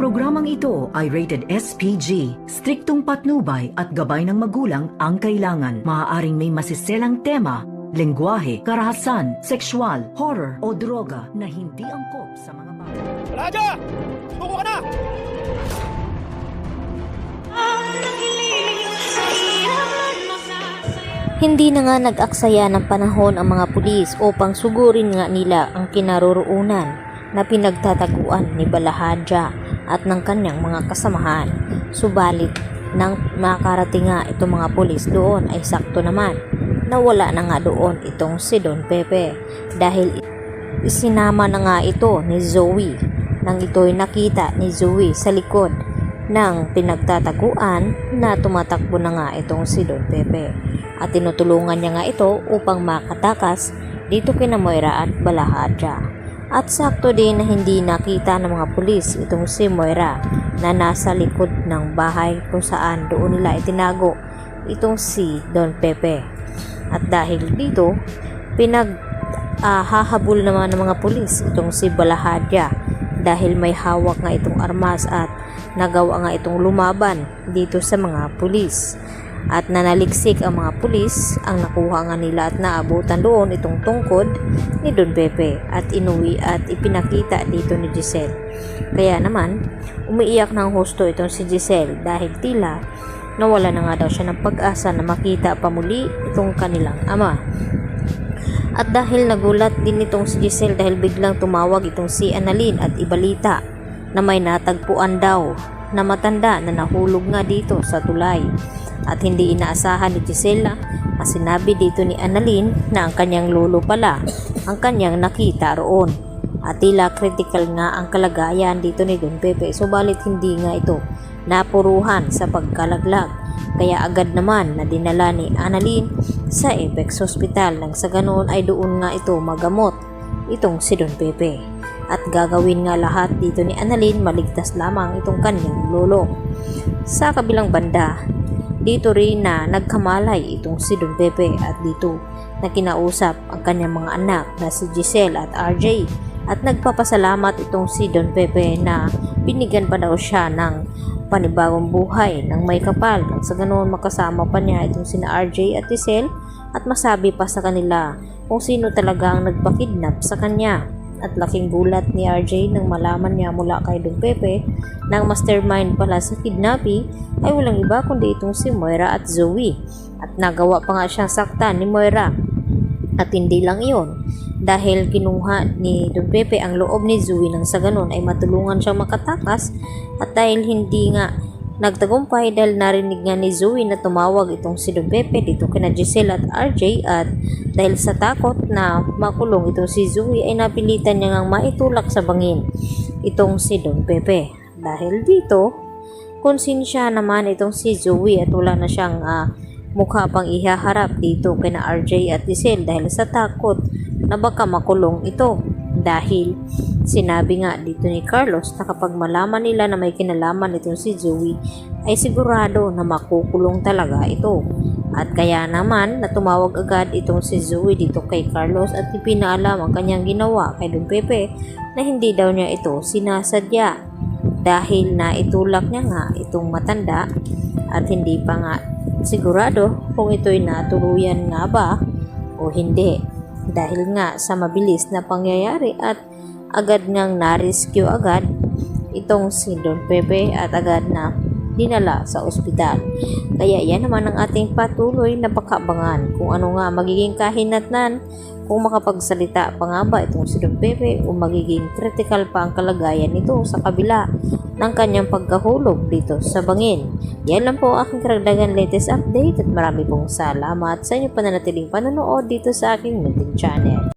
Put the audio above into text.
programang ito ay rated SPG. Striktong patnubay at gabay ng magulang ang kailangan. Maaaring may masiselang tema, lengguwahe, karahasan, sexual, horror o droga na hindi angkop sa mga bata. Raja! Suko ka na! Hindi na nga nag-aksaya ng panahon ang mga pulis upang sugurin nga nila ang kinaroroonan na pinagtataguan ni Balahadja at ng kanyang mga kasamahan. Subalit, nang makarating nga itong mga pulis doon ay sakto naman na wala na nga doon itong si Don Pepe dahil isinama na nga ito ni Zoe nang ito'y nakita ni Zoe sa likod ng pinagtataguan na tumatakbo na nga itong si Don Pepe at tinutulungan niya nga ito upang makatakas dito kina Moira at Balahadja. At sakto din na hindi nakita ng mga pulis itong si Moira na nasa likod ng bahay kung saan doon nila itinago itong si Don Pepe. At dahil dito, hahabol naman ng mga pulis itong si Balahadja dahil may hawak nga itong armas at nagawa nga itong lumaban dito sa mga pulis. At nanaliksik ang mga pulis, ang nakuha nga nila at naabutan doon itong tungkod ni Don Pepe at inuwi at ipinakita dito ni Giselle. Kaya naman, umiiyak ng husto itong si Giselle dahil tila nawala na nga daw siya ng pag-asa na makita pa muli itong kanilang ama. At dahil nagulat din itong si Giselle dahil biglang tumawag itong si Annalyn at ibalita na may natagpuan daw na matanda na nahulog nga dito sa tulay. At hindi inaasahan ni Giselle na sinabi dito ni Annalyn na ang kanyang lolo pala ang kanyang nakita roon. At tila critical nga ang kalagayan dito ni Don Pepe, subalit hindi nga ito napuruhan sa pagkalaglag. Kaya agad naman na dinala ni Annalyn sa Apex Hospital nang sa ganoon ay doon nga ito magamot itong si Don Pepe. At gagawin nga lahat dito ni Annalyn maligtas lamang itong kanyang lolo. Sa kabilang banda, dito rin na nagkamalay itong si Don Pepe at dito na kinausap ang kanyang mga anak na si Giselle at RJ at nagpapasalamat itong si Don Pepe na binigyan pa daw siya ng panibagong buhay ng may kapal. Sa ganoon makasama pa niya itong sina RJ at Giselle at masabi pa sa kanila kung sino talaga ang nagpakidnap sa kanya. At laking gulat ni RJ nang malaman niya mula kay Don Pepe na ang mastermind pala sa kidnapping ay walang iba kundi itong si Moira at Zoe. At nagawa pa nga siyang saktan ni Moira. At hindi lang iyon, dahil kinuha ni Don Pepe ang loob ni Zoe nang sa ganun ay matulungan siyang makatakas. At dahil hindi nga nagtagumpay dahil narinig nga ni Zoe na tumawag itong si Don Pepe dito kina Giselle at RJ at dahil sa takot na makulong itong si Zoe ay napilitan niya ngang maitulak sa bangin itong si Don Pepe. Dahil dito, konsensya naman itong si Zoe at wala na siyang mukha pang ihaharap dito kina RJ at Giselle dahil sa takot na baka makulong ito. Dahil sinabi nga dito ni Carlos na kapag malaman nila na may kinalaman itong si Zoe ay sigurado na makukulong talaga ito. At kaya naman na tumawag agad itong si Zoe dito kay Carlos at ipinaalam ang kanyang ginawa kay Don Pepe na hindi daw niya ito sinasadya dahil na itulak niya nga itong matanda at hindi pa nga sigurado kung ito'y natuluyan nga ba o hindi. Dahil nga sa mabilis na pangyayari at agad ngang na-rescue agad itong si Don Pepe at agad na dinala sa ospital. Kaya yan naman ang ating patuloy na pakabangan kung ano nga magiging kahinatnan, kung makapagsalita pa nga ba itong si Don Pepe o magiging critical pa ang kalagayan nito sa kabila ng kanyang pagkahulog dito sa bangin. Yan lang po aking karagdagan latest update at marami pong salamat sa inyo pananatiling panonood dito sa aking munting channel.